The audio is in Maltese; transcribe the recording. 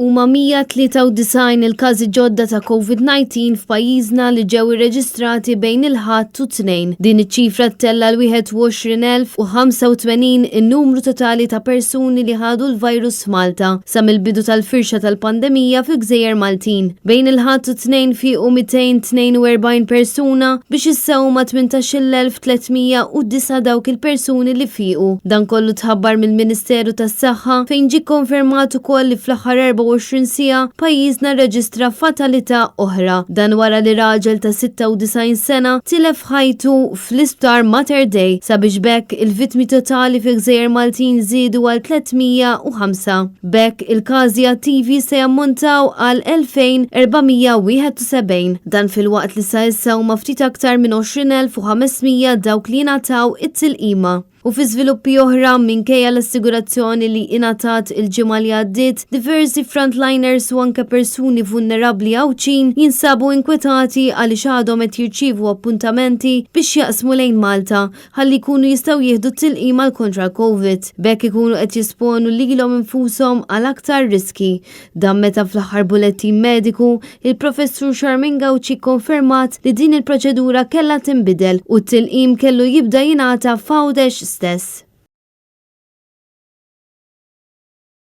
Huma 193 il-każi ġodda ta' COVID-19 f'pajjiżna li ġew irreġistrati bejn il-Ħadd u Tnejn. Din iċ-ċifra ttella l-21,085 in-numru totali ta' persuni li ħadu l-virus f'Malta sa mill-bidu tal-firxa tal-pandemija fil-Gżejjer Maltin. Bejn il-Ħadd u Tnejn fiequ 242 persuna biex issew ma' 18,309 dawk il-persuni li fiequ. Dan kollu tħabbar mill-Ministeru tas-Saħħa fejn ġie konfermat ukoll li fl-aħħar 24 sija pajjiżna rreġistra fatalità oħra. Dan wara li raġel ta' 96 sena tilef ħajtu fl-isptar Mater Dei sabiex bekk il-vittmi totali fil-Gżejjer Maltin żiedu għal 305. Bekk il-każi attivi se jammontaw għal 2471. Dan fil-waqt li sa issa huma ftit aktar minn 20,500 dawk li jingħataw it-tilqima. U fi żviluppi oħra minkejja l-assigurazzjoni li ingħatat il-ġimgħa li għaddiet, diversi frontliners u anke persuni vulnerabbli għawċin jinsabu inkwetati għaliex għadhom qed jirċievu appuntamenti biex jaqsmu lejn Malta ħalli jkunu jistgħu jieħdu t-tilqima kontra l-COVID. Bekk ikunu qed jisponu lilhom infushom għal aktar riski. Dan meta fl-aħħar bulettin mediku il-Professur Charmin Gawci konfermat li din il-proċedura kellha tinbidel u t-tilqim kellu jibda jingħata f'Għawdex stess.